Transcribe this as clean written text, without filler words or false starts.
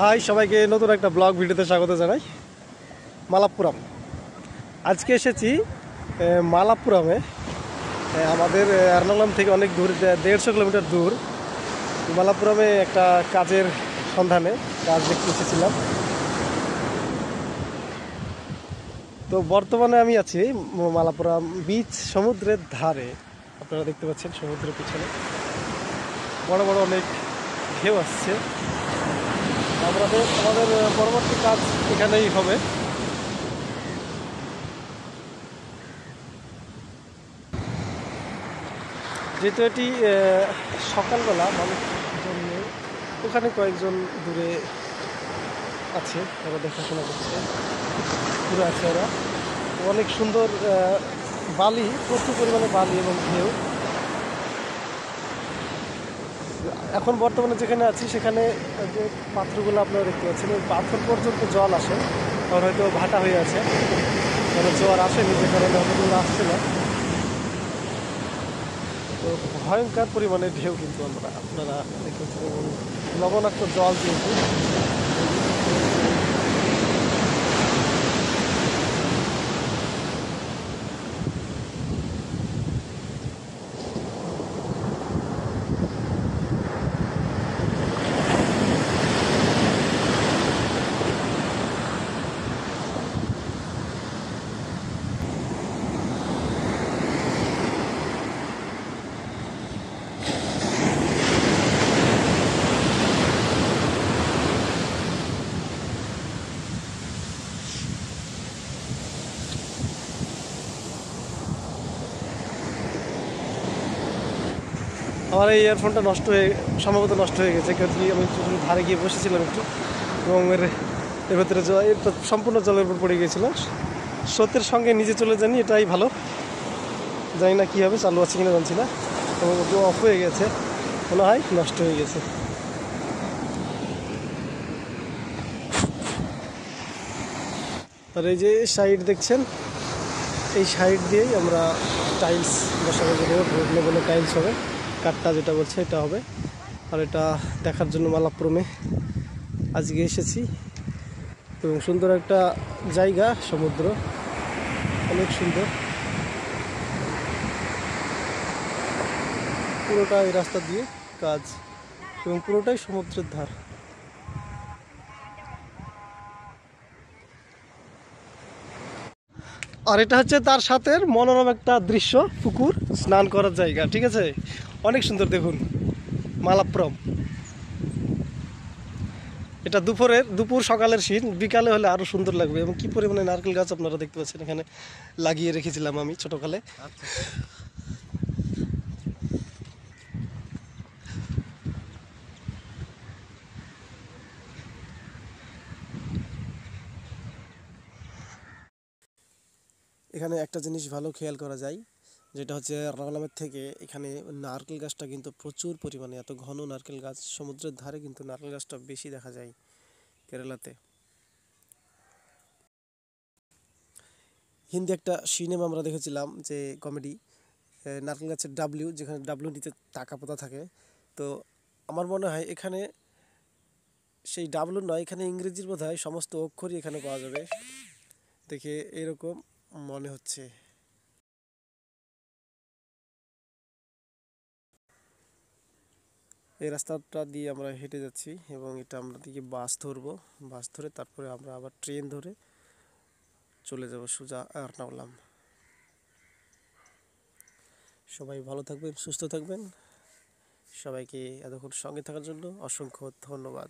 High সবাইকে নতুন একটা ব্লগ ভিডিওতে স্বাগত জানাই। মালাপ্পুরম আজকে এসেছি মালাপ্পুরমে। আমাদের এর্নাকুলাম থেকে অনেক দূর, 150 কিলোমিটার দূর। মালাপ্পুরমে একটা কাজের সন্ধানে কাজ দেখতে এসেছিলাম। তো বর্তমানে আমি আছি মালাপ্পুরম বিচ, সমুদ্রের ধারে। আপনারা দেখতে পাচ্ছেন সমুদ্রের পিছনে বড় বড় অনেক ঢেউ আসছে। আমাদের পরবর্তী কাজ এখানেই হবে। যেহেতু এটি সকালবেলা, মানুষজন নেই, ওখানে কয়েকজন দূরে আছে, ওরা দেখাশোনা করছে, দূরে আছে ওরা। অনেক সুন্দর বালি, প্রচুর পরিমাণে বালি এবং ঢেউ। এখন বর্তমানে যেখানে আছি সেখানে যে পাথরগুলো আপনারা দেখতে পাচ্ছেন, ওই পাথর পর্যন্ত জল আসে, কারণ হয়তো ভাটা হয়ে আছে, কারণ জোয়ার আসেনি, যে কারণে হয়তো আসছে না। তো ভয়ঙ্কর পরিমাণে ঢেউ কিন্তু আপনারা দেখতে পাচ্ছেন, এবং লবণাক্ত জল কিন্তু। আমার এই ইয়ারফোনটা সম্ভবত নষ্ট হয়ে গেছে, কারণ আমি ধারে গিয়ে বসেছিলাম একটু, এবং এর ভেতরে সম্পূর্ণ জলের উপর পড়ে গিয়েছিল। স্রোতের সঙ্গে নিচে চলে যায়নি, এটাই ভালো। জানি না কী হবে, চালু আছে কিনা জানছি না, এবং অফ হয়ে গেছে, মনে হয় নষ্ট হয়ে গেছে। আর এই যে সাইড দেখছেন, এই সাইড দিয়েই আমরা টাইলস বসাবো, রোড লেভেলে টাইলস হবে, কাঠটা যেটা বলছে এটা হবে। আর এটা দেখার জন্য মালাপ্পুরমে আজকে এসেছি, এবং সুন্দর একটা জায়গা, সমুদ্র অনেক সুন্দর। পুরোটা এই রাস্তা দিয়ে কাজ, এবং পুরোটাই সমুদ্রের ধার। আর এটা হচ্ছে তার সাথে মনোরম একটা দৃশ্য, পুকুর, স্নান করার জায়গা, ঠিক আছে, অনেক সুন্দর। দেখুন মালাপ্পুরম, এটা দুপুর সকালের সিন, বিকালে হলে আরো সুন্দর লাগবে। এবং কি পরিমাণে নারকেল গাছ আপনারা দেখতে পাচ্ছেন, এখানে লাগিয়ে রেখেছিলাম আমি ছোটকালে। এখানে একটা জিনিস ভালো খেয়াল করা যায়, যেটা হচ্ছে এর্নাকুলামের থেকে এখানে নারকেল গাছটা কিন্তু প্রচুর পরিমাণে, এত ঘন নারকেল গাছ, সমুদ্রের ধারে কিন্তু নারকেল গাছটা বেশি দেখা যায় কেরালাতে। হিন্দি একটা সিনেমা আমরা দেখেছিলাম, যে কমেডি, নারকেল গাছের ডাবলিউ, যেখানে ডাবলিউ নিচে টাকা পোতা থাকে। তো আমার মনে হয় এখানে সেই ডাবলিউ নয়, এখানে ইংরেজির বোধহয় সমস্ত অক্ষরই এখানে পাওয়া যাবে, দেখে এরকম মনে হচ্ছে। এই রাস্তাটা দিয়ে আমরা হেঁটে যাচ্ছি, এবং এটা আমরা দিকে বাস ধরবো, বাস ধরে তারপরে আমরা আবার ট্রেন ধরে চলে যাব সোজা এর্নাকুলাম। সবাই ভালো থাকবেন, সুস্থ থাকবেন। সবাইকে এতক্ষণ সঙ্গে থাকার জন্য অসংখ্য ধন্যবাদ।